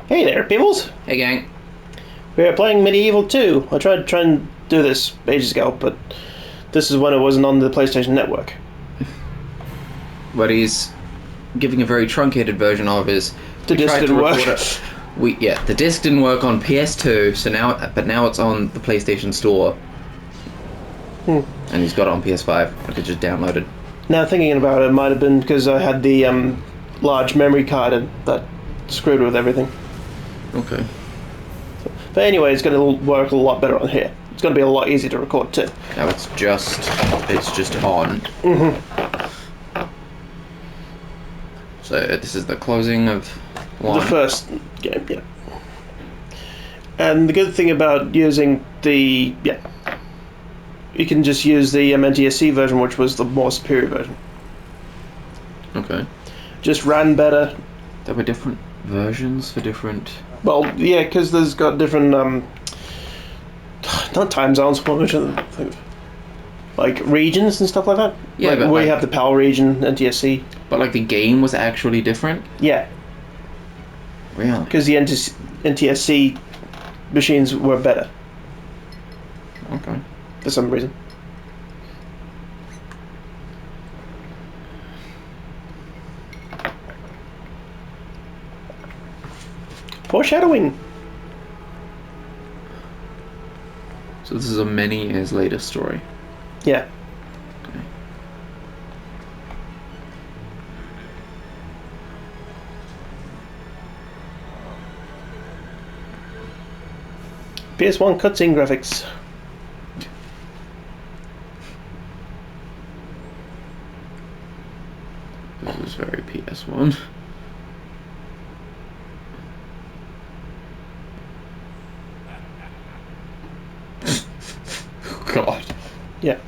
Hey there, peoples! Hey gang. We're playing MediEvil 2. I tried trying to do this ages ago, but this is when it wasn't on the PlayStation Network. What he's giving a very truncated version of is The disc didn't work. The disc didn't work on PS2, so now it's on the PlayStation Store. And he's got it on PS5. I could just download it. Now thinking about it, it might have been because I had the large memory card and that screwed with everything. Okay. But anyway, it's going to work a lot better on here. It's going to be a lot easier to record too. Now it's just on. So this is the closing of one. The first game, yeah. And the good thing about using the you can just use the NTSC version, which was the more superior version. Okay. Just ran better. There were different versions for different. Well, yeah, because there's got different not time zones, like regions and stuff like that. Yeah, like but where you have the PAL region, NTSC. But like the game was actually different. Yeah. Really? Because the NTSC machines were better. Okay. For some reason. Foreshadowing. So this is a many years later story. Yeah. Okay. PS1 cutscene graphics. This is very PS1. God. Yeah.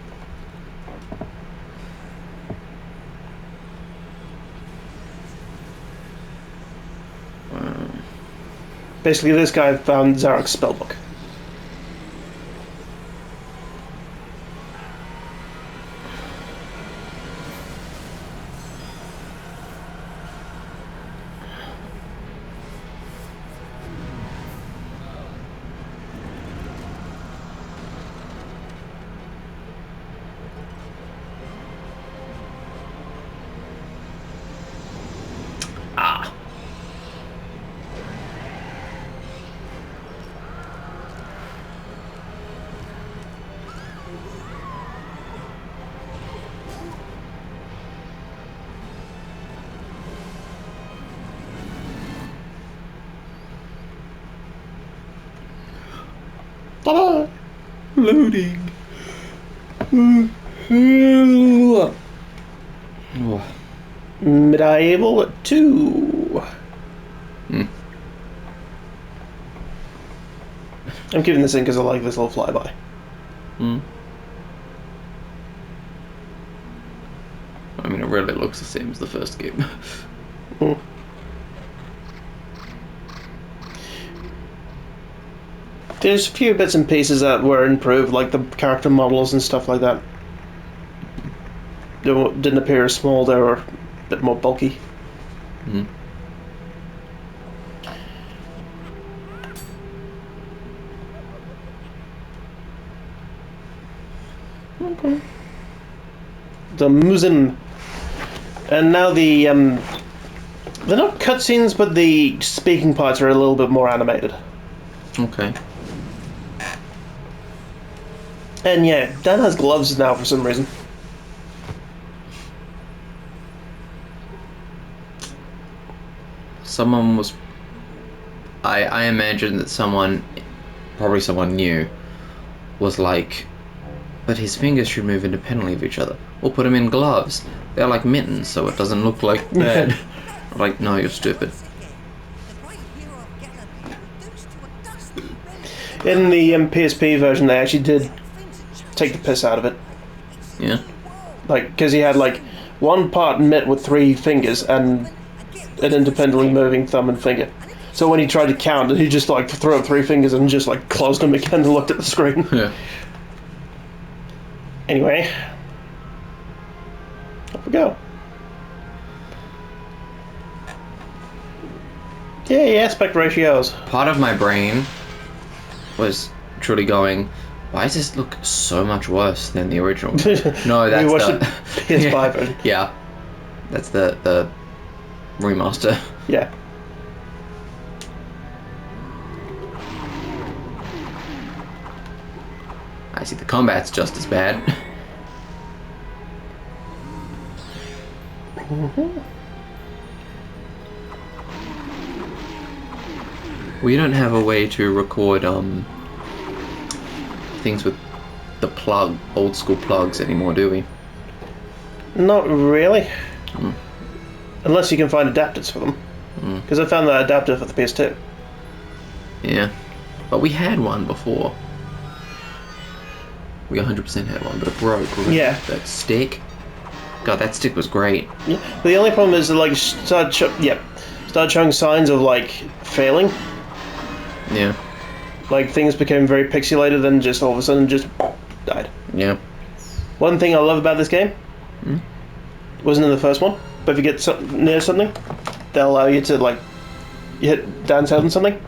Wow. Basically, this guy found Zarok's spellbook. Ah. Ta-da! Loading. Oh. MediEvil 2. I'm keeping this in because I like this little flyby. I mean, it really looks the same as the first game. There's a few bits and pieces that were improved, like the character models and stuff like that. They didn't appear as small, they were a bit more bulky. Okay. The Musim. And now they're not cutscenes, but the speaking parts are a little bit more animated. Okay. And yeah, Dan has gloves now for some reason. Someone was. I imagine that someone, probably someone new, was like, but his fingers should move independently of each other. Or put them in gloves. They're like mittens, so it doesn't look like bad. Like, no, you're stupid. In the PSP version, they actually did take the piss out of it. Yeah. Like, because he had like one part mitt with 3 fingers and an independently moving thumb and finger. So when he tried to count, he just like threw up 3 fingers and just like closed them again and looked at the screen. Yeah. Anyway, off we go. Yeah, aspect ratios. Part of my brain was truly going, why does this look so much worse than the original? No, that's We watched the the PS5 version. Yeah, that's the remaster. Yeah. I see the combat's just as bad. We don't have a way to record things with the old school plugs anymore, do we? Not really. Unless you can find adapters for them. Because I found that adapter for the PS2. Yeah, but we had one before. We 100% had one, but it broke. Remember? Yeah. That stick. God, that stick was great. Yeah. But the only problem is that, like, started showing signs of, like, failing. Yeah. Like, things became very pixelated and just all of a sudden just died. Yeah. One thing I love about this game wasn't in the first one, but if you get near something, they'll allow you to, like, you hit down on something.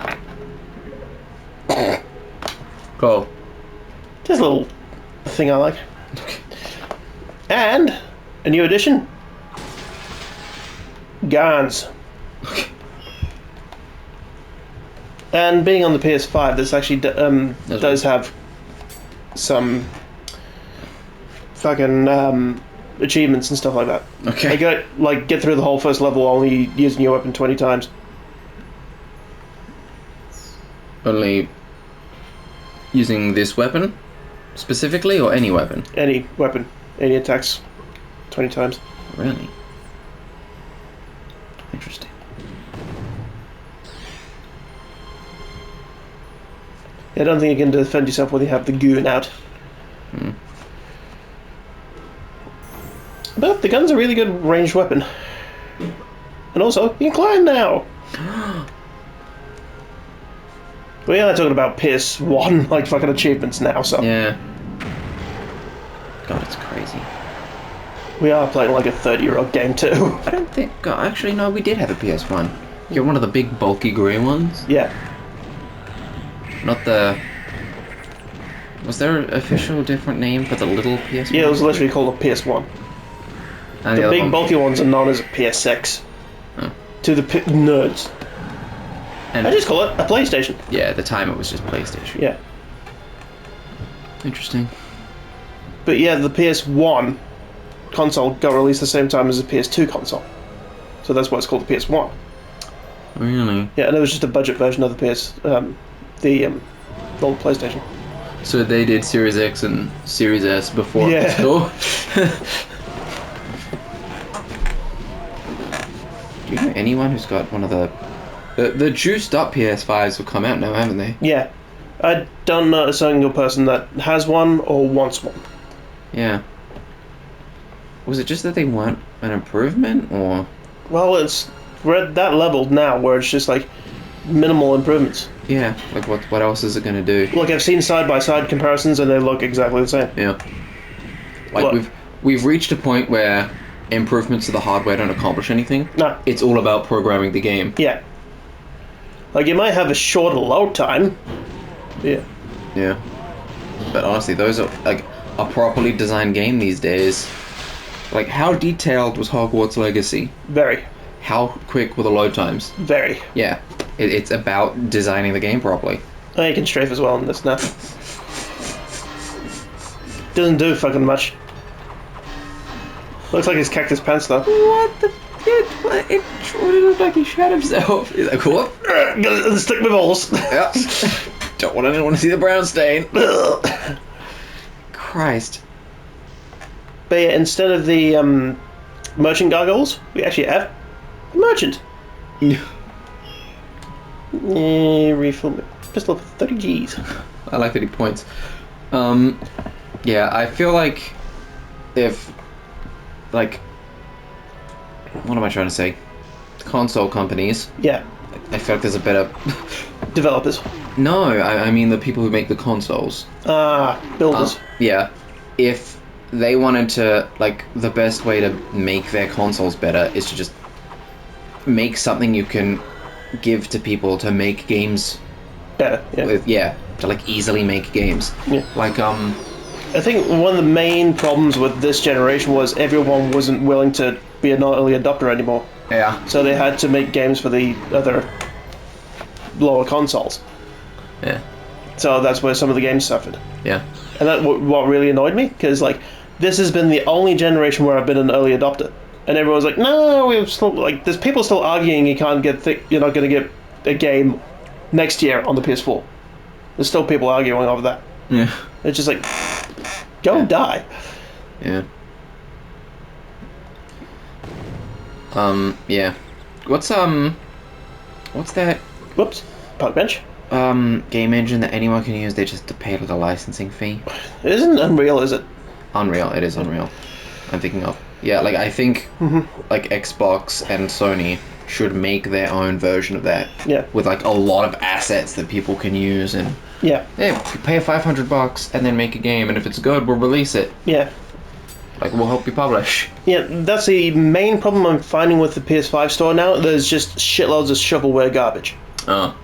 Cool. Just a little thing I like. And a new addition. Guns. And being on the PS5, this actually does have some fucking achievements and stuff like that. Okay. Get through the whole first level only using your weapon 20 times. Only using this weapon specifically, or any weapon? Any weapon, any attacks, 20 times. Really? Interesting. I don't think you can defend yourself when you have the goon out. But the gun's a really good ranged weapon. And also, you can climb now! We are talking about PS1, like, fucking achievements now, so... Yeah. God, it's crazy. We are playing like a 30-year-old game, too. I don't think... God, actually, no, we did have a PS1. You're one of the big, bulky grey ones? Yeah. Not the... Was there an official different name for the little PS1? Yeah, it was literally called a PS1. And The other big, one- bulky ones are known as a PS6. Oh. To the nerds. And I just call it a PlayStation. yeah, at the time it was just PlayStation. Yeah. Interesting. But yeah, the PS1 console got released the same time as the PS2 console. So that's why it's called the PS1. Really? Yeah, and it was just a budget version of the old PlayStation. So they did Series X and Series S before Yeah. it was cool? Do you know anyone who's got one of the juiced up PS5s have come out now, haven't they? Yeah. I don't know a single person that has one or wants one. Yeah. Was it just that they want an improvement, or? Well, we're at that level now where it's just like minimal improvements. Yeah, like what else is it gonna do? Look, I've seen side-by-side comparisons and they look exactly the same. Yeah. Like Look. we've reached a point where improvements to the hardware don't accomplish anything. No. It's all about programming the game. Yeah. Like, you might have a shorter load time. Yeah. Yeah. But honestly, those are like a properly designed game these days. Like, how detailed was Hogwarts Legacy? Very. How quick were the load times? Very. Yeah. It's about designing the game properly. Oh, you can strafe as well in this now. Doesn't do fucking much. Looks like his cactus pants though. What the? It looked like he shot himself. He's like, what? Gonna stick my balls. Yeah. Don't want anyone to see the brown stain. Christ. But yeah, instead of the merchant gargoyles, we actually have a merchant. Refill my pistol for 30 G's. I like that he points. Yeah, I feel like if, like, what am I trying to say? Console companies. Yeah. I feel like there's a better. Developers. No, I mean the people who make the consoles. Builders. Yeah. If they wanted to, like, the best way to make their consoles better is to just make something you can give to people to make games better. Yeah. to like easily make games. Yeah. Like I think one of the main problems with this generation was everyone wasn't willing to be an early adopter anymore. yeah. So they had to make games for the other lower consoles. Yeah. So that's where some of the games suffered. Yeah. And that what really annoyed me, because like this has been the only generation where I've been an early adopter, and everyone's like, "No, we've still like." There's people still arguing you can't get you're not going to get a game next year on the PS4. There's still people arguing over that. Yeah. It's just like, go die. Yeah. Yeah. What's that Whoops, park bench. game engine that anyone can use? They just have to pay like a licensing fee. It isn't Unreal, is it? Unreal. It is Unreal. I'm thinking of. Yeah, like I think like Xbox and Sony should make their own version of that. Yeah. With like a lot of assets that people can use and Yeah. you pay $500 and then make a game, and if it's good, we'll release it. Yeah. Like we'll help you publish. Yeah, that's the main problem I'm finding with the PS5 store now. There's just shitloads of shovelware garbage. Oh.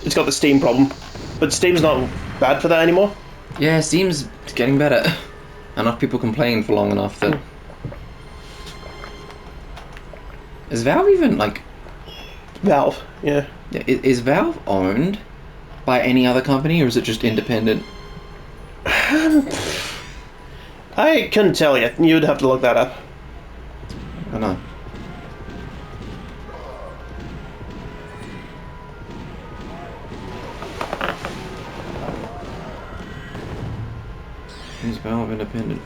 It's got the Steam problem, but Steam's not bad for that anymore. Yeah, Steam's getting better. Enough people complain for long enough that. Is Valve even like? Valve, yeah. Is Valve owned by any other company, or is it just independent? I couldn't tell you. You'd have to look that up. I don't know. Is Valve independent?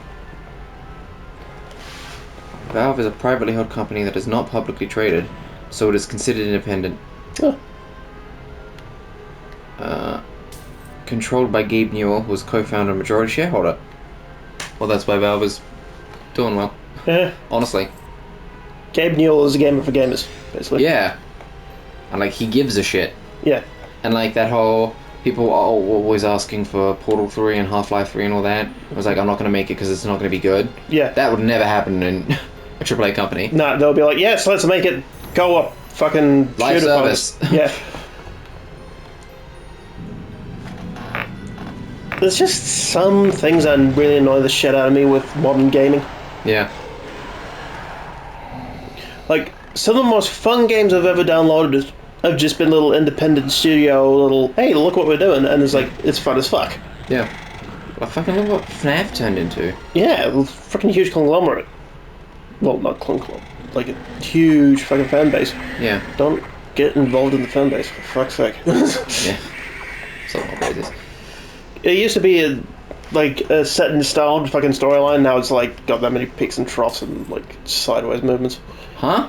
Valve is a privately held company that is not publicly traded, so it is considered independent. Oh. Controlled by Gabe Newell, who was co-founder and majority shareholder. Well, that's why Valve is doing well. Yeah. Honestly. Gabe Newell is a gamer for gamers, basically. Yeah. And like he gives a shit. Yeah. And like that whole people are always asking for Portal 3 and Half-Life 3 and all that. I was like, I'm not going to make it because it's not going to be good. Yeah. That would never happen in a AAA company. Nah, they'll be like, yes, let's make it go up fucking Live shoot upon service. us. Yeah. There's just some things that really annoy the shit out of me with modern gaming. Yeah. Like, some of the most fun games I've ever downloaded have just been little independent studio, little, hey, look what we're doing, and it's like, it's fun as fuck. Yeah. Well, fucking look what FNAF turned into. Yeah, a freaking huge conglomerate. Well, not conglomerate, like a huge fucking fan base. Yeah. Don't get involved in the fan base, for fuck's sake. Yeah. Something outrageous. It used to be a set in stone fucking storyline. Now it's like got that many peaks and troughs and like sideways movements. Huh?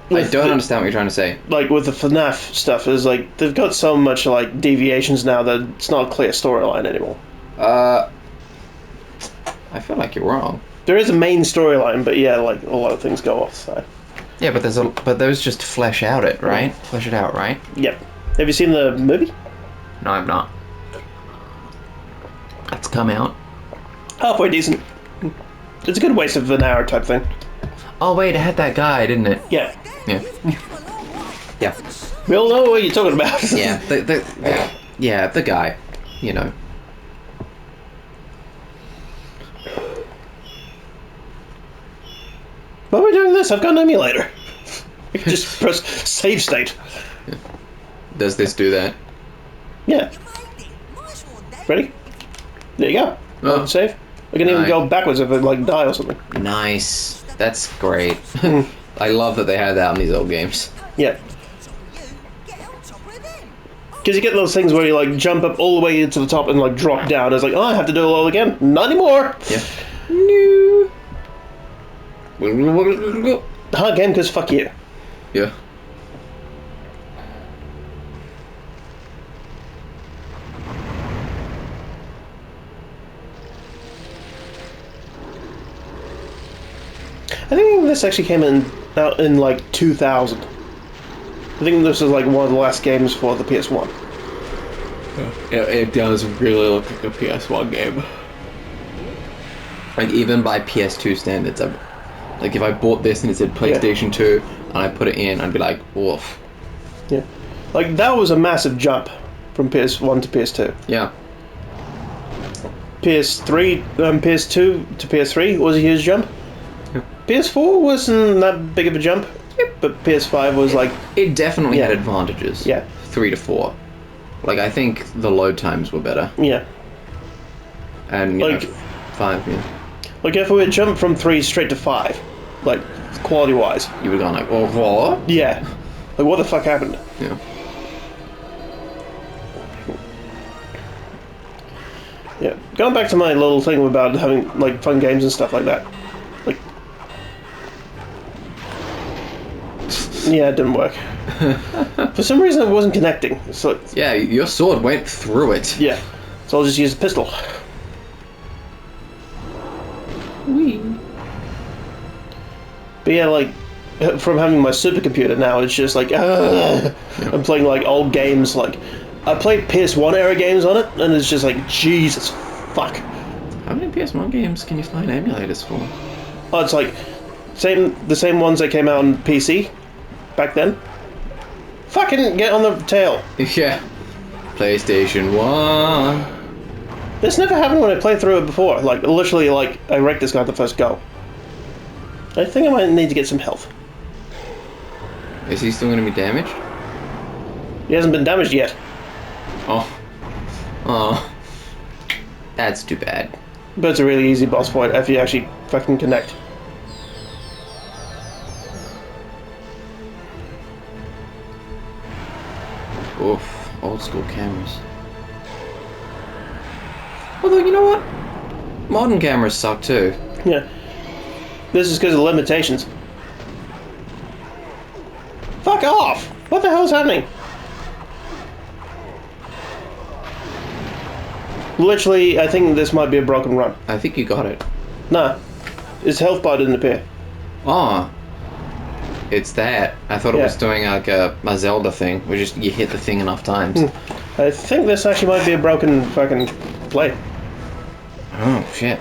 I don't understand what you're trying to say. Like with the FNAF stuff, is like they've got so much like deviations now that it's not a clear storyline anymore. I feel like you're wrong. There is a main storyline, but yeah, like a lot of things go off the side. Yeah, but those just flesh out it, right? Flesh it out, right? Yep. Have you seen the movie? No, I've not. It's come out. Halfway decent. It's a good waste of an hour type thing. Oh wait, it had that guy, didn't it? Yeah. Yeah. Yeah. We all know what you're talking about. Yeah. The guy. You know. Why are we doing this? I've got an emulator. I can just press save state. Does this do that? Yeah. Ready? There you go. Oh. Save. I can even Nice. go backwards if it like die or something. Nice. That's great. I love that they had that on these old games. Yeah. Because you get those things where you like jump up all the way to the top and like drop down. It's like, oh, I have to do it all again. Not anymore. Yeah. No. Hard game because fuck you. Yeah. I think this actually came out in like 2000. I think this was like one of the last games for the PS1. It does really look like a PS1 game. Like even by PS2 standards, like if I bought this and it said PlayStation 2, and I put it in, I'd be like, woof. Yeah. Like, that was a massive jump from PS1 to PS2. Yeah. PS2 to PS3 was a huge jump. Yeah. PS4 wasn't that big of a jump, but PS5 was like... It definitely Yeah. had advantages. Yeah. 3 to 4. Like, I think the load times were better. Yeah. And, you Like- know, 5, yeah. Like, if we had jumped from 3 straight to 5, like, quality-wise, You would have gone like, oh, what? yeah. Like, what the fuck happened? Yeah. Yeah. Going back to my little thing about having, like, fun games and stuff like that. Like... Yeah, it didn't work. For some reason, it wasn't connecting. So, Yeah, your sword went through it. yeah. So I'll just use a pistol. Whee. But yeah, like, from having my supercomputer now, it's just like, I'm playing, like, old games, like, I played PS1 era games on it, and it's just like, Jesus fuck. How many PS1 games can you find emulators for? Oh, it's like, the same ones that came out on PC back then. Fucking get on the tail. Yeah. PlayStation 1. This never happened when I played through it before. Like, literally, like, I wrecked this guy at the first go. I think I might need to get some health. Is he still going to be damaged? He hasn't been damaged yet. Oh. Oh. That's too bad. But it's a really easy boss fight if you actually fucking connect. Oof. Old school cameras. Although, you know what? Modern cameras suck too. Yeah. This is because of limitations. Fuck off! What the hell's happening? Literally, I think this might be a broken run. I think you got it. Nah. His health bar didn't appear. Oh. It's that. I thought it Yeah. was doing like a Zelda thing, where just you hit the thing enough times. I think this actually might be a broken fucking plate. Oh, shit.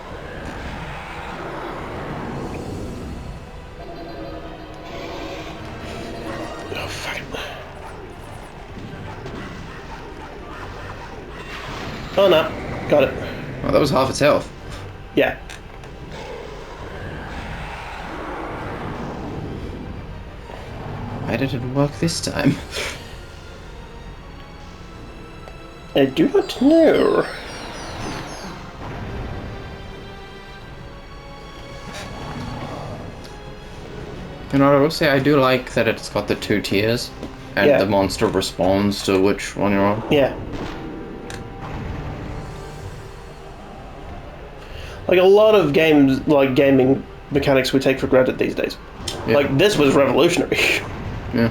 Oh, fuck it. Oh, no. Got it. Oh, that was half its health. Yeah. Why did it work this time? I do not know. You know, I will say I do like that it's got the 2 tiers, and Yeah. the monster responds to which one you're on. Yeah. Like a lot of games, like gaming mechanics, we take for granted these days. Yeah. Like this was revolutionary. Yeah.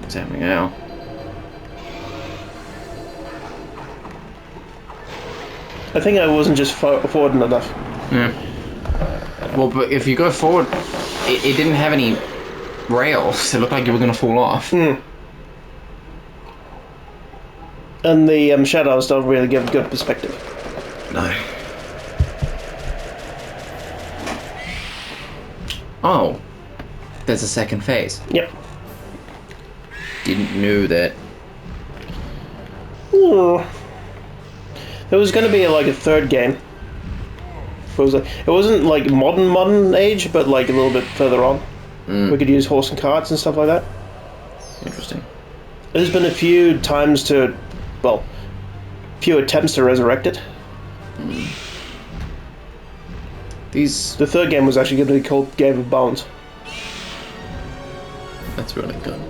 What's happening now? I think I wasn't just forward enough. Yeah. Well, but if you go forward, it didn't have any rails. It looked like you were going to fall off. And the shadows don't really give good perspective. No. Oh. There's a second phase. Yep. Didn't know that. There was going to be like a third game. It wasn't like modern age, but like a little bit further on. We could use horse and carts and stuff like that. Interesting. There's been a few times to, well, few attempts to resurrect it. These... The third game was actually going to be called Game of Bones. That's really good.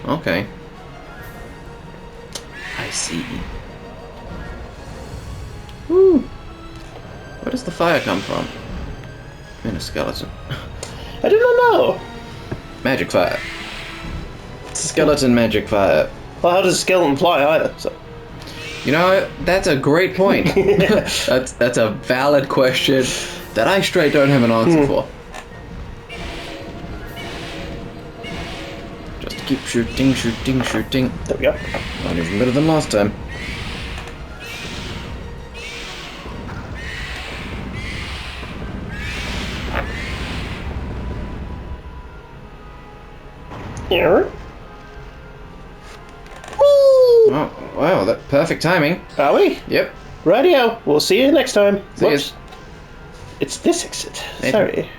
Okay. I see. Woo! Where does the fire come from? In a skeleton. I do not know. Magic fire. Skeleton magic fire. Well, how does skeleton fly either? So. You know, that's a great point. That's a valid question that I straight don't have an answer for. Just Keep shooting, shooting, shooting. There we go. Not even better than last time. Here. Oh, wow, that perfect timing. Are we? Yep. Radio. We'll see you next time. See ya. Whoops. It's this exit. Hey. Sorry.